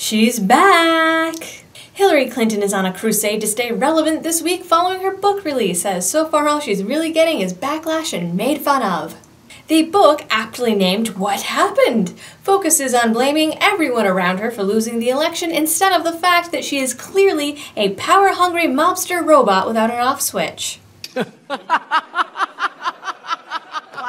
She's back! Hillary Clinton is on a crusade to stay relevant this week following her book release, as so far all she's really getting is backlash and made fun of. The book, aptly named What Happened?, focuses on blaming everyone around her for losing the election instead of the fact that she is clearly a power-hungry mobster robot without an off switch. I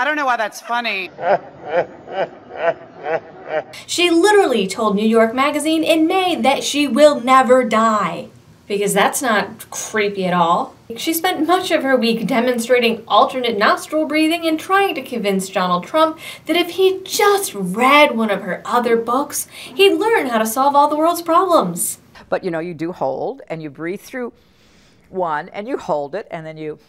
don't know why that's funny. She literally told New York Magazine in May that she will never die. Because that's not creepy at all. She spent much of her week demonstrating alternate nostril breathing and trying to convince Donald Trump that if he just read one of her other books, he'd learn how to solve all the world's problems. But you know, you do hold and you breathe through one and you hold it and then you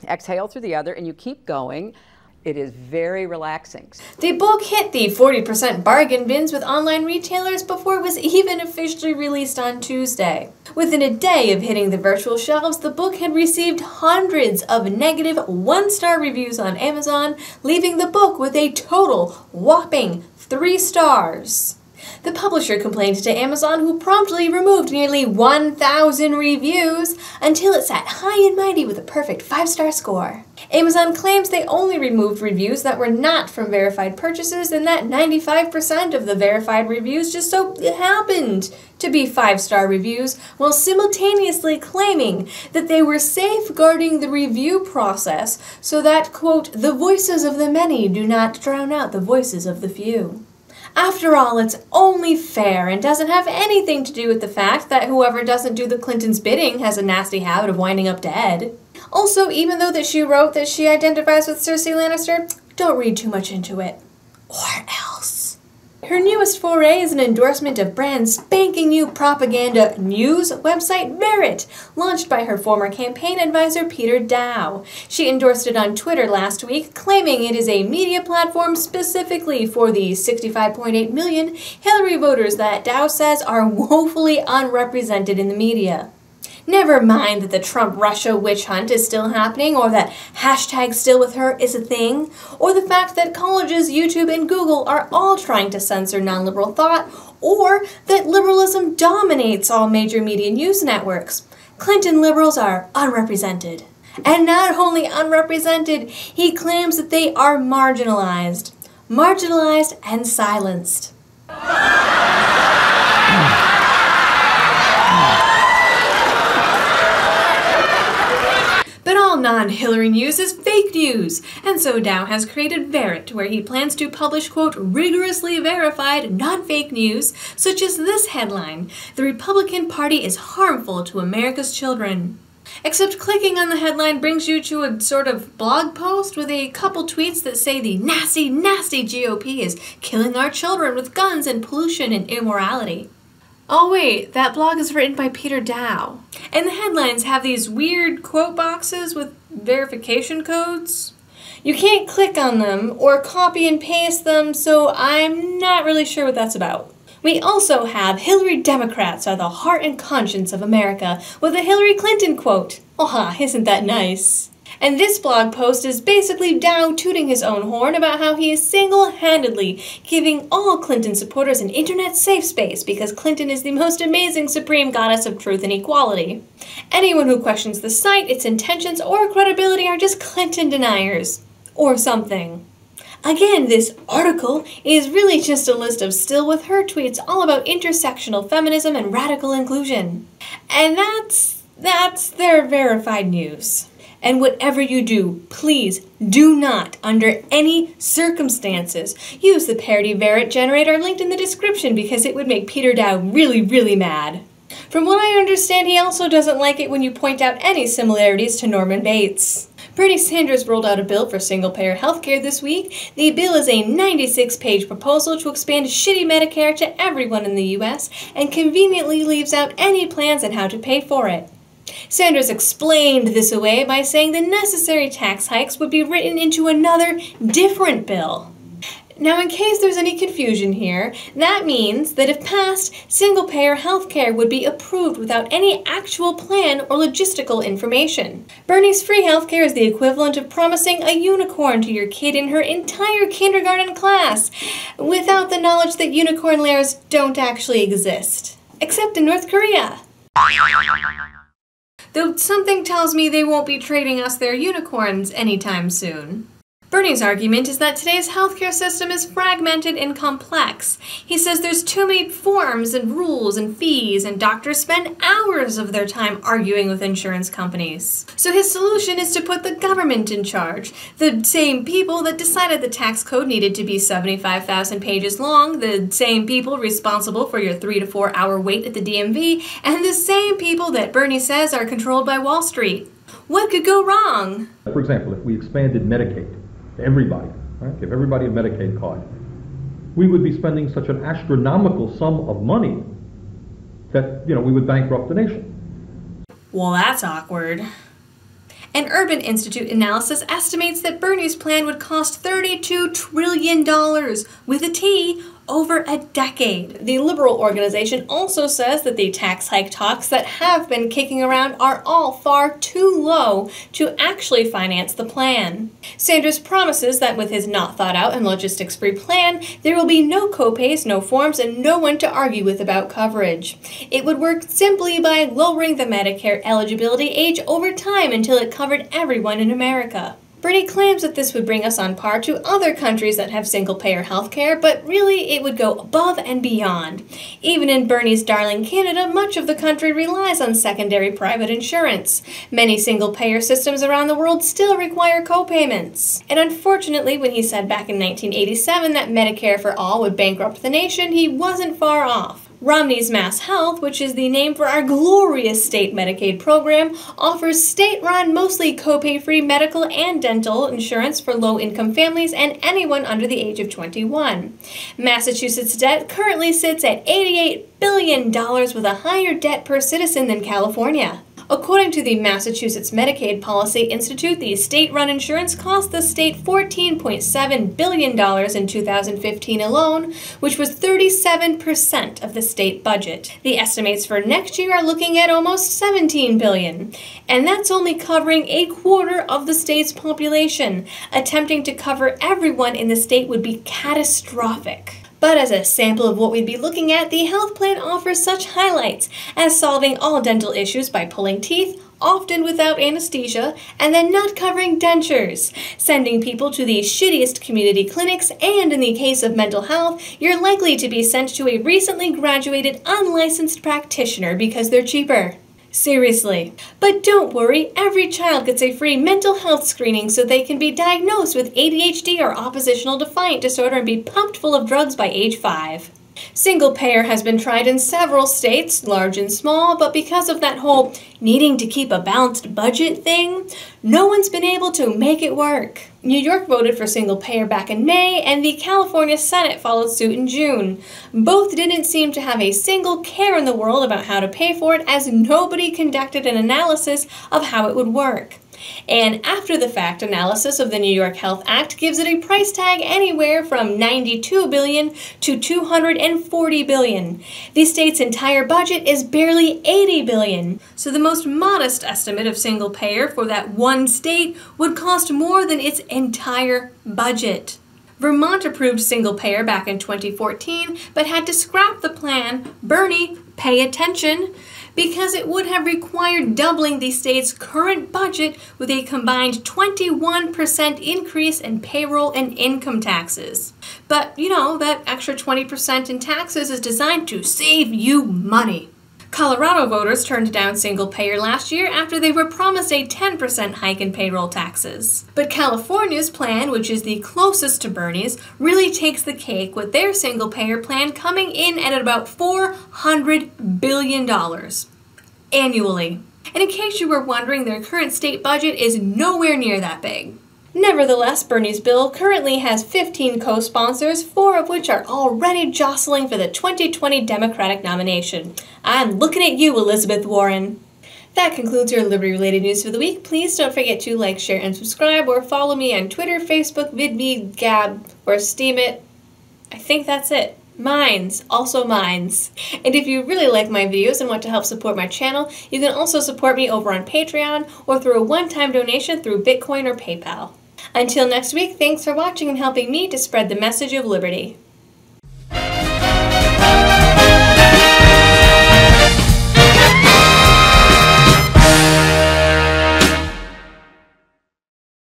exhale through the other and you keep going. It is very relaxing. The book hit the 40% bargain bins with online retailers before it was even officially released on Tuesday. Within a day of hitting the virtual shelves, the book had received hundreds of negative one-star reviews on Amazon, leaving the book with a total whopping 3 stars. The publisher complained to Amazon, who promptly removed nearly 1,000 reviews until it sat high and mighty with a perfect 5-star score. Amazon claims they only removed reviews that were not from verified purchases and that 95% of the verified reviews just so happened to be 5-star reviews, while simultaneously claiming that they were safeguarding the review process so that, quote, the voices of the many do not drown out the voices of the few. After all, it's only fair and doesn't have anything to do with the fact that whoever doesn't do the Clintons' bidding has a nasty habit of winding up dead. Also, even though that she wrote that she identifies with Cersei Lannister, don't read too much into it. Or else. Her newest foray is an endorsement of brand spanking new propaganda news website Verrit, launched by her former campaign advisor Peter Dow. She endorsed it on Twitter last week, claiming it is a media platform specifically for the 65.8 million Hillary voters that Dow says are woefully unrepresented in the media. Never mind that the Trump-Russia witch hunt is still happening, or that hashtag still with her is a thing, or the fact that colleges, YouTube, and Google are all trying to censor non-liberal thought, or that liberalism dominates all major media news networks. Clinton liberals are unrepresented. And not only unrepresented, he claims that they are marginalized. Marginalized and silenced. But all non-Hillary news is fake news, and so Dow has created Verrit, where he plans to publish, quote, rigorously verified, non-fake news, such as this headline: "The Republican Party is harmful to America's children." Except clicking on the headline brings you to a sort of blog post with a couple tweets that say the nasty, nasty GOP is killing our children with guns and pollution and immorality. Oh wait, that blog is written by Peter Dow. And the headlines have these weird quote boxes with verification codes. You can't click on them or copy and paste them, so I'm not really sure what that's about. We also have Hillary Democrats are the heart and conscience of America with a Hillary Clinton quote. Oh, isn't that nice? And this blog post is basically Dow tooting his own horn about how he is single-handedly giving all Clinton supporters an internet safe space because Clinton is the most amazing supreme goddess of truth and equality. Anyone who questions the site, its intentions, or credibility are just Clinton deniers. Or something. Again, this article is really just a list of still with her tweets all about intersectional feminism and radical inclusion. And that's their verified news. And whatever you do, please do not, under any circumstances, use the parody Verrit generator linked in the description because it would make Peter Dow really, really mad. From what I understand, he also doesn't like it when you point out any similarities to Norman Bates. Bernie Sanders rolled out a bill for single-payer healthcare this week. The bill is a 96-page proposal to expand shitty Medicare to everyone in the U.S. and conveniently leaves out any plans on how to pay for it. Sanders explained this away by saying the necessary tax hikes would be written into another, different bill. Now, in case there's any confusion here, that means that if passed, single-payer healthcare would be approved without any actual plan or logistical information. Bernie's free healthcare is the equivalent of promising a unicorn to your kid in her entire kindergarten class, without the knowledge that unicorn lairs don't actually exist. Except in North Korea. Though something tells me they won't be trading us their unicorns anytime soon. Bernie's argument is that today's healthcare system is fragmented and complex. He says there's too many forms and rules and fees, and doctors spend hours of their time arguing with insurance companies. So his solution is to put the government in charge. The same people that decided the tax code needed to be 75,000 pages long, the same people responsible for your 3 to 4 hour wait at the DMV, and the same people that Bernie says are controlled by Wall Street. What could go wrong? For example, if we expanded Medicaid, everybody, right? Give everybody a Medicaid card, we would be spending such an astronomical sum of money that, we would bankrupt the nation. Well, that's awkward. An Urban Institute analysis estimates that Bernie's plan would cost $32 trillion, with a T, over a decade. The liberal organization also says that the tax hike talks that have been kicking around are all far too low to actually finance the plan. Sanders promises that with his not thought out and logistics-free plan, there will be no copays, no forms, and no one to argue with about coverage. It would work simply by lowering the Medicare eligibility age over time until it covered everyone in America. Bernie claims that this would bring us on par to other countries that have single-payer healthcare, but really it would go above and beyond. Even in Bernie's darling Canada, much of the country relies on secondary private insurance. Many single-payer systems around the world still require co-payments. And unfortunately, when he said back in 1987 that Medicare for all would bankrupt the nation, he wasn't far off. Romney's Mass Health, which is the name for our glorious state Medicaid program, offers state-run, mostly copay-free medical and dental insurance for low-income families and anyone under the age of 21. Massachusetts' debt currently sits at $88 billion, with a higher debt per citizen than California. According to the Massachusetts Medicaid Policy Institute, the state-run insurance cost the state $14.7 billion in 2015 alone, which was 37% of the state budget. The estimates for next year are looking at almost $17 billion, and that's only covering a quarter of the state's population. Attempting to cover everyone in the state would be catastrophic. But as a sample of what we'd be looking at, the health plan offers such highlights as solving all dental issues by pulling teeth, often without anesthesia, and then not covering dentures, sending people to the shittiest community clinics, and in the case of mental health, you're likely to be sent to a recently graduated unlicensed practitioner because they're cheaper. Seriously. But don't worry, every child gets a free mental health screening so they can be diagnosed with ADHD or oppositional defiant disorder and be pumped full of drugs by age 5. Single payer has been tried in several states, large and small, but because of that whole needing to keep a balanced budget thing, no one's been able to make it work. New York voted for single payer back in May, and the California Senate followed suit in June. Both didn't seem to have a single care in the world about how to pay for it, as nobody conducted an analysis of how it would work. An after-the-fact analysis of the New York Health Act gives it a price tag anywhere from $92 billion to $240 billion. The state's entire budget is barely $80 billion, so the most modest estimate of single payer for that one state would cost more than its entire budget. Vermont approved single payer back in 2014, but had to scrap the plan. Bernie, pay attention, because it would have required doubling the state's current budget with a combined 21% increase in payroll and income taxes. But, that extra 20% in taxes is designed to save you money. Colorado voters turned down single payer last year after they were promised a 10% hike in payroll taxes. But California's plan, which is the closest to Bernie's, really takes the cake, with their single payer plan coming in at about $400 billion annually. And in case you were wondering, their current state budget is nowhere near that big. Nevertheless, Bernie's bill currently has 15 co-sponsors, 4 of which are already jostling for the 2020 Democratic nomination. I'm looking at you, Elizabeth Warren. That concludes your Liberty-related news for the week. Please don't forget to like, share, and subscribe, or follow me on Twitter, Facebook, VidMe, Gab, or Steemit. I think that's it. Mines, also mines. And if you really like my videos and want to help support my channel, you can also support me over on Patreon or through a one-time donation through Bitcoin or PayPal. Until next week, thanks for watching and helping me to spread the message of liberty.